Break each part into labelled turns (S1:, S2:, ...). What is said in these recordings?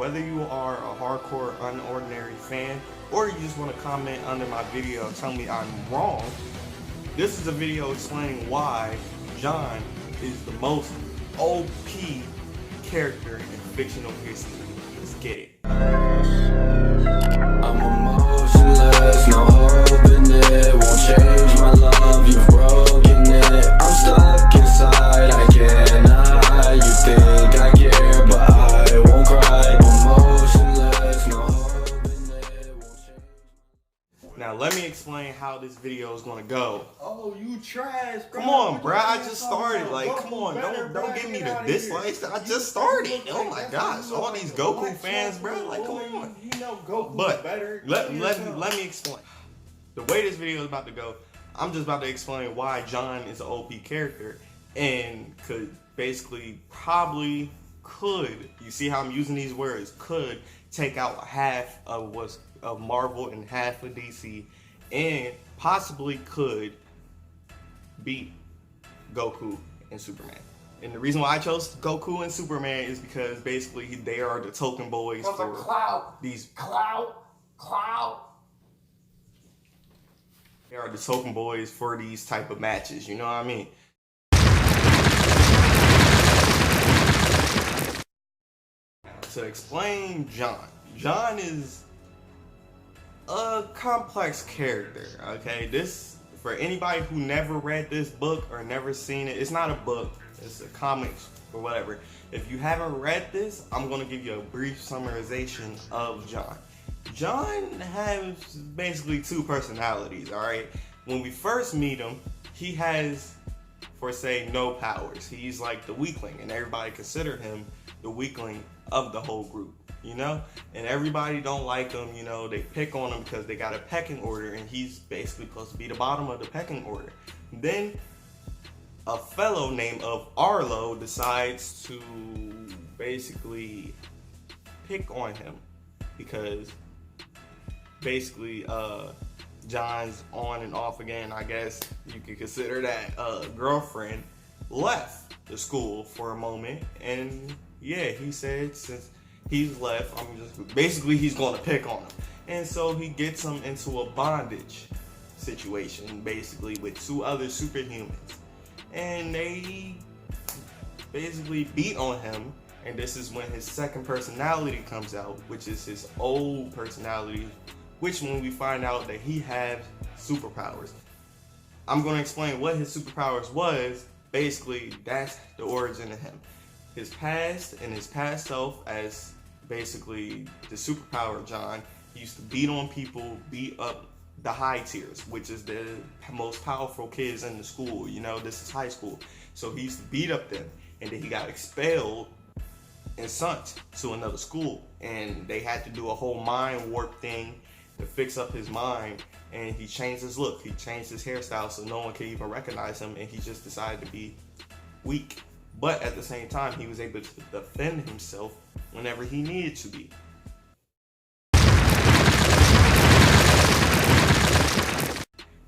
S1: Whether you are a hardcore Unordinary fan or you just want to comment under my video and tell me I'm wrong, this is a video explaining why John is the most OP character in fictional history. Let's get it.
S2: I'm emotionless, no hope in it. Won't change my love, you've broken it. I'm stuck inside, I can't hide. You think I care, but I won't cry. Emotionless, no hope in it. Won't change.
S1: Now let me explain how this video is gonna go.
S3: Oh, you trash, bro.
S1: Come on, bro. I just started. Like, come on. Don't give me the dislikes. I just started. Oh my gosh. All these Goku fans, bro. Like, come on.
S3: You know Goku
S1: But
S3: better.
S1: let me explain. The way this video is about to go, I'm just about to explain why John is an OP character and could basically probably could. You see how I'm using these words? Could take out half of Marvel and half of DC, and possibly could beat Goku and Superman. And the reason why I chose Goku and Superman is because basically they are the token boys for these
S3: clout.
S1: They are the token boys for these type of matches. You know what I mean? To explain John is a complex character, okay? This, for anybody who never read this book or never seen it, it's not a book, it's a comics or whatever. If you haven't read this, I'm gonna give you a brief summarization of John. John has basically two personalities, all right? When we first meet him, he has, for say, no powers. He's like the weakling, and everybody consider him the weakling of the whole group, you know? And everybody don't like him, you know? They pick on him because they got a pecking order, and he's basically supposed to be the bottom of the pecking order. Then a fellow named of Arlo decides to basically pick on him because basically John's on and off again, I guess you could consider that, girlfriend left the school for a moment, and yeah, he said since he's left, basically he's gonna pick on him. And so he gets him into a bondage situation, basically with two other superhumans. And they basically beat on him, and this is when his second personality comes out, which is his old personality, which when we find out that he has superpowers. I'm gonna explain what his superpowers was. Basically, that's the origin of him. His past and his past self as basically the superpower John, he used to beat on people, beat up the high tiers, which is the most powerful kids in the school. You know, this is high school. So he used to beat up them, and then he got expelled and sent to another school, and they had to do a whole mind warp thing to fix up his mind, and he changed his look, he changed his hairstyle so no one could even recognize him, and he just decided to be weak. But at the same time, he was able to defend himself whenever he needed to be.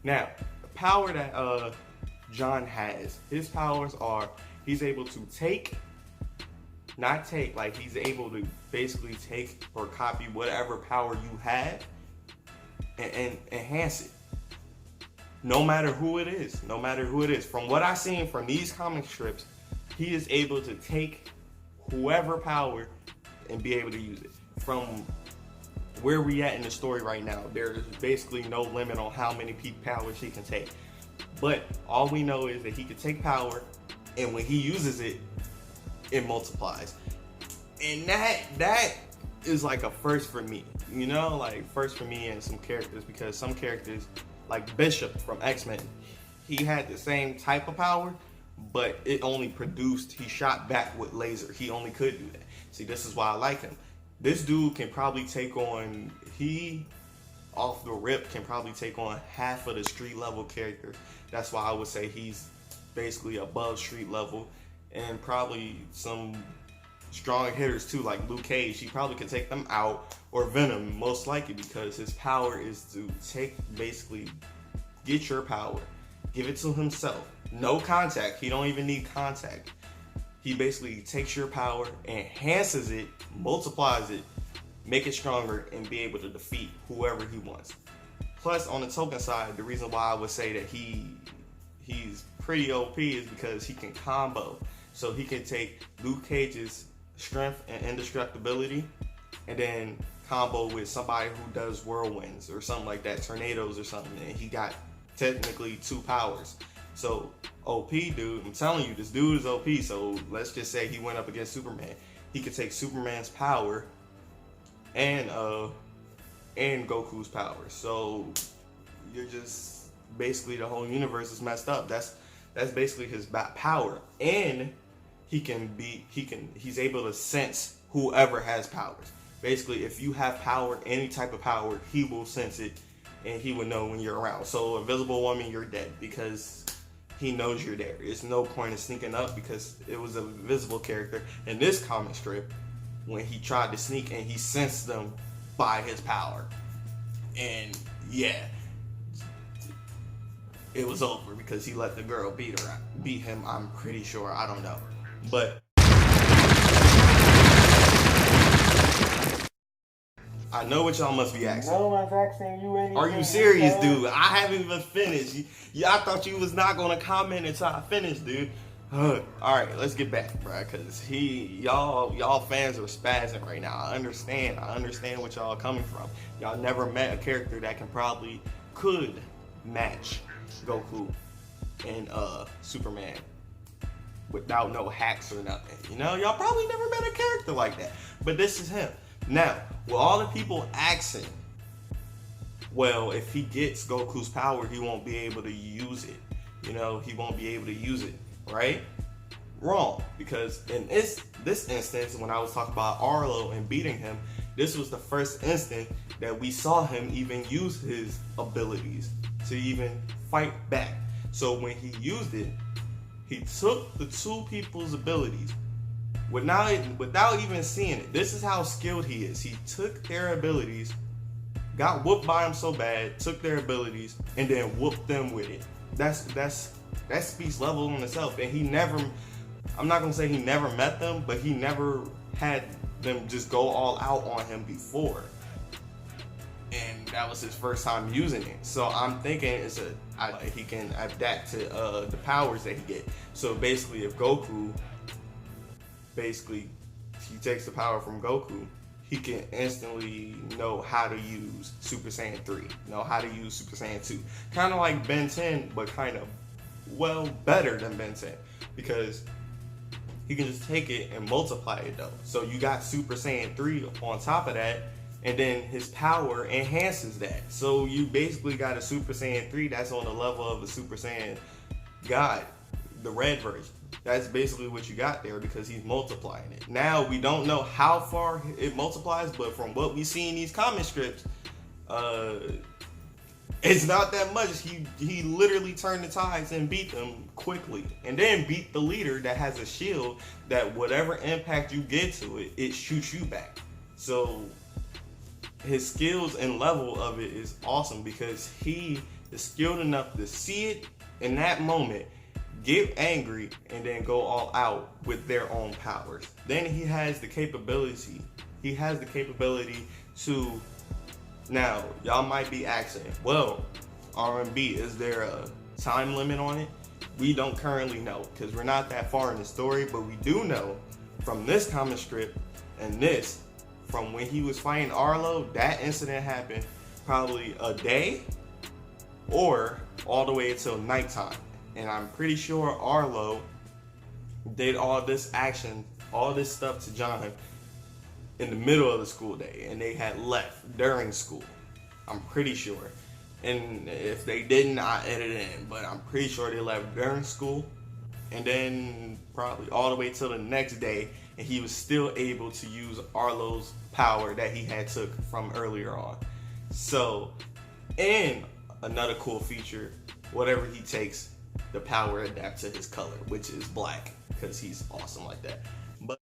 S1: Now, the power that John has, his powers are, he's able to he's able to basically take or copy whatever power you have and enhance it. No matter who it is, From what I've seen from these comic strips, he is able to take whoever power and be able to use it. From where we at in the story right now, there is basically no limit on how many powers he can take. But all we know is that he can take power, and when he uses it, it multiplies. And that is like a first for me, you know, like first for me and some characters, because some characters like Bishop from X-Men, he had the same type of power, but it only produced, he shot back with laser. He only could do that. See, this is why I like him. This dude can probably take on, off the rip can probably take on half of the street level characters. That's why I would say he's basically above street level, and probably some strong hitters too, like Luke Cage. He probably could take them out, or Venom, most likely, because his power is to basically get your power, give it to himself. No contact, he don't even need contact. he basically takes your power, enhances it, multiplies it, make it stronger, and be able to defeat whoever he wants. Plus, on the token side, the reason why I would say that he's pretty OP is because he can combo. So he can take Luke Cage's strength and indestructibility and then combo with somebody who does whirlwinds or something like that, tornadoes or something, and he got technically 2 powers. So OP dude, I'm telling you, this dude is OP. So let's just say he went up against Superman. He could take Superman's power and Goku's power. So you're just basically, the whole universe is messed up. That's basically his power. And he's able to sense whoever has powers. Basically, if you have power, any type of power, he will sense it and he will know when you're around. So Invisible Woman, you're dead because he knows you're there. There's no point in sneaking up because it was an invisible character. In this comic strip, when he tried to sneak and he sensed them by his power. And yeah, it was over because he let the girl beat him, I'm pretty sure. I don't know. But I know what y'all must be asking.
S3: No one's asking you anything.
S1: Are you serious, dude? I haven't even finished. I thought you was not gonna comment until I finished, dude. All right, let's get back, bro. Cause y'all fans are spazzing right now. I understand what y'all are coming from. Y'all never met a character that could match Goku and Superman without no hacks or nothing. You know, y'all probably never met a character like that. But this is him. Now, with all the people asking, well, if he gets Goku's power, he won't be able to use it. You know, he won't be able to use it, right? Wrong, because in this instance, when I was talking about Arlo and beating him, this was the first instant that we saw him even use his abilities to even fight back. So when he used it, he took the 2 people's abilities without even seeing it. This is how skilled he is. He took their abilities, got whooped by them so bad, took their abilities, and then whooped them with it. That speaks level in itself. And he never, I'm not gonna say he never met them, but he never had them just go all out on him before. And that was his first time using it. So I'm thinking he can adapt to the powers that he get. So basically, if Goku, he takes the power from Goku, he can instantly know how to use Super Saiyan 3, know how to use Super Saiyan 2. Kind of like Ben 10, but kind of, well, better than Ben 10. Because he can just take it and multiply it though. So you got Super Saiyan 3 on top of that, and then his power enhances that. So you basically got a Super Saiyan 3 that's on the level of a Super Saiyan God, the red version. That's basically what you got there because he's multiplying it. Now, we don't know how far it multiplies, but from what we see in these comic strips, it's not that much. He literally turned the tides and beat them quickly. And then beat the leader that has a shield that whatever impact you get to it, it shoots you back. So his skills and level of it is awesome because he is skilled enough to see it in that moment, get angry, and then go all out with their own powers. Then he has the capability. He has the capability to. Now, y'all might be asking, well, R&B, is there a time limit on it? We don't currently know because we're not that far in the story, but we do know from this comic strip and this, from when he was fighting Arlo, that incident happened probably a day or all the way until nighttime. And I'm pretty sure Arlo did all this action, all this stuff to John in the middle of the school day, and they had left during school. I'm pretty sure. And if they didn't, I edited it in, but I'm pretty sure they left during school, and then probably all the way till the next day, and he was still able to use Arlo's power that he had took from earlier on. So, and another cool feature, whatever he takes, the power adapt to his color, which is black, because he's awesome like that. But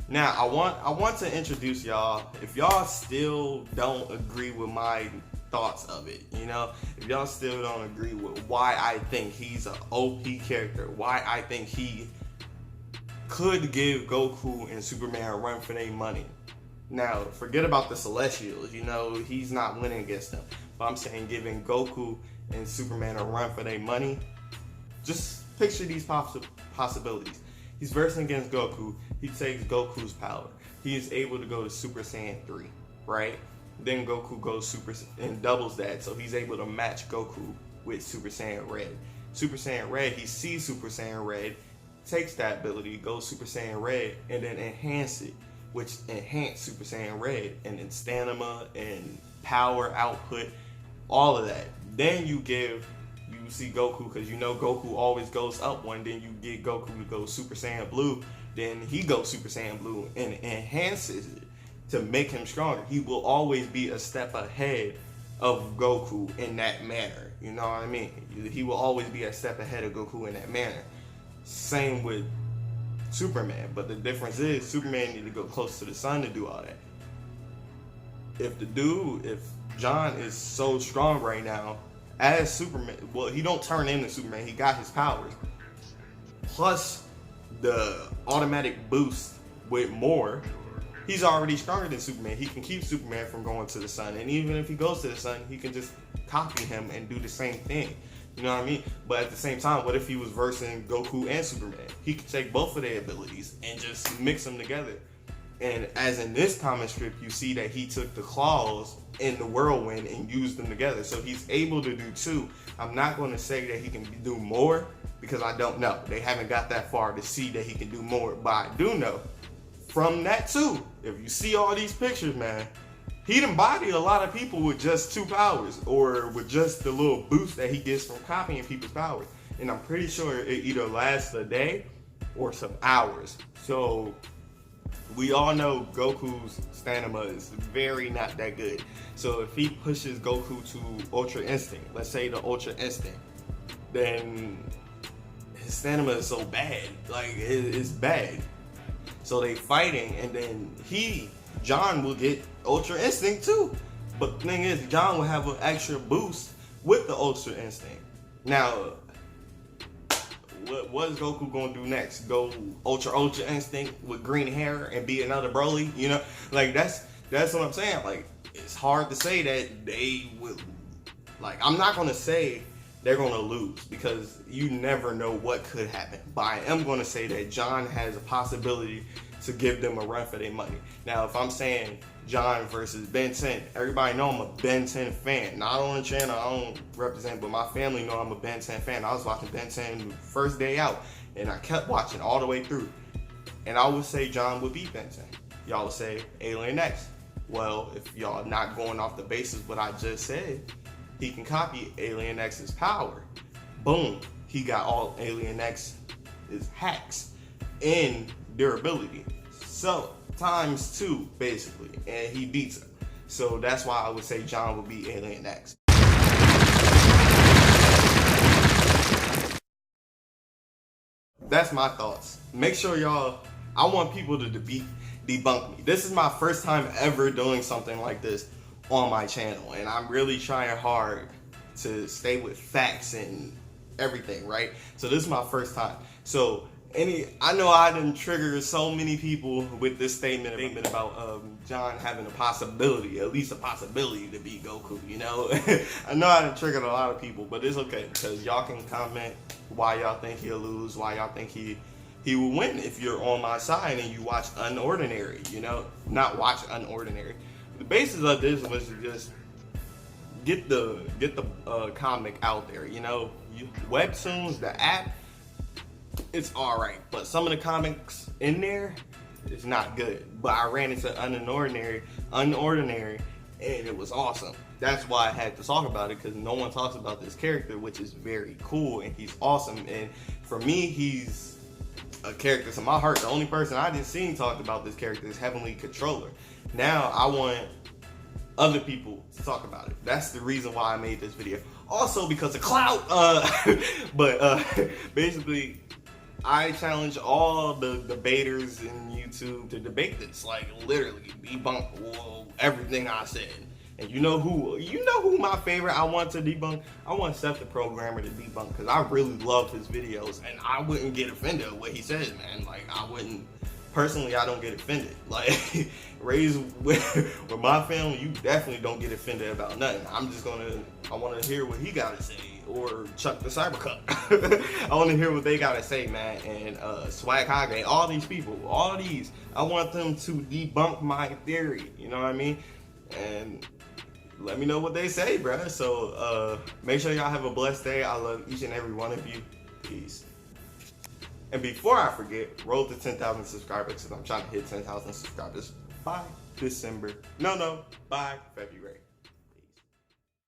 S1: now I want to introduce y'all. If y'all still don't agree with my thoughts of it. You know, if y'all still don't agree with why I think he's an OP character, why I think he could give Goku and Superman a run for their money. Now, forget about the Celestials. You know, he's not winning against them. But I'm saying giving Goku and Superman a run for their money. Just picture these possibilities. He's versing against Goku. He takes Goku's power. He is able to go to Super Saiyan 3, right? Then Goku goes Super and doubles that, so he's able to match Goku with Super Saiyan Red. Super Saiyan Red, he sees Super Saiyan Red, takes that ability, goes Super Saiyan Red, and then enhance it, which enhance Super Saiyan Red, and then stamina and power output, all of that. Then you see Goku, because you know Goku always goes up one, then you get Goku to go Super Saiyan Blue, then he goes Super Saiyan Blue and enhances it to make him stronger. He will always be a step ahead of Goku in that manner. You know what I mean? He will always be a step ahead of Goku in that manner. Same with Superman, but the difference is Superman need to go close to the sun to do all that. If John is so strong right now as Superman, well, he don't turn into Superman, he got his powers. Plus the automatic boost with more, he's already stronger than Superman. He can keep Superman from going to the sun, and even if he goes to the sun, he can just copy him and do the same thing. You know what I mean? But at the same time, what if he was versing Goku and Superman? He could take both of their abilities and just mix them together. And as in this comic strip, you see that he took the claws in the whirlwind and used them together. So he's able to do two. I'm not going to say that he can do more because I don't know. They haven't got that far to see that he can do more. But I do know from that too, if you see all these pictures, man, he done bodied a lot of people with just two powers or with just the little boost that he gets from copying people's powers. And I'm pretty sure it either lasts a day or some hours. So we all know Goku's stamina is very not that good. So if he pushes Goku to Ultra Instinct, let's say the Ultra Instinct, then his stamina is so bad, like it's bad. So they fighting, and then John will get Ultra Instinct too. But the thing is, John will have an extra boost with the Ultra Instinct. Now, what is Goku gonna do next? Go Ultra Instinct with green hair and be another Broly? You know, like that's what I'm saying. Like, it's hard to say that they would. Like, I'm not gonna say they're gonna lose because you never know what could happen. But I am gonna say that John has a possibility to give them a run for their money. Now, if I'm saying John versus Ben 10, everybody know I'm a Ben 10 fan. Not on the channel, I don't represent, but my family know I'm a Ben 10 fan. I was watching Ben 10 first day out, and I kept watching all the way through. And I would say John would beat Ben 10. Y'all would say Alien X. Well, if y'all not going off the basis of what I just said, he can copy Alien X's power. Boom, he got all Alien X's hacks and durability. So times two, basically, and he beats him. So that's why I would say John would beat Alien X. That's my thoughts. Make sure y'all, I want people to debunk me. This is my first time ever doing something like this on my channel, and I'm really trying hard to stay with facts and everything, right? So this is my first time. So I know I done triggered so many people with this statement about John having a possibility, at least a possibility to beat Goku, you know? I know I done triggered a lot of people, but it's okay because y'all can comment why y'all think he'll lose, why y'all think he will win if you're on my side and you watch Unordinary, you know? Not watch Unordinary. The basis of this was to just get the comic out there, you know? Webtoons, the app, it's alright, but some of the comics in there is not good. But I ran into Unordinary, and it was awesome. That's why I had to talk about it, because no one talks about this character, which is very cool, and he's awesome. And for me, he's a character to my heart. The only person I didn't see talk about this character is Heavenly Controller. Now I want other people to talk about it. That's the reason why I made this video. Also because of clout. Basically, I challenge all the debaters in YouTube to debate this. Like, literally debunk everything I said. And you know who my favorite I want to debunk? I want Seth the Programmer to debunk, because I really love his videos, and I wouldn't get offended at what he says, man. Like, I wouldn't, personally, I don't get offended. Like, raised with my family, you definitely don't get offended about nothing. I want to hear what he got to say, or Chuck the Cybercup. I want to hear what they got to say, man. And Swag Hage, all these people, I want them to debunk my theory, you know what I mean? And let me know what they say, bruh. So make sure y'all have a blessed day. I love each and every one of you. Peace. And before I forget, roll to 10,000 subscribers, because I'm trying to hit 10,000 subscribers by December. By February.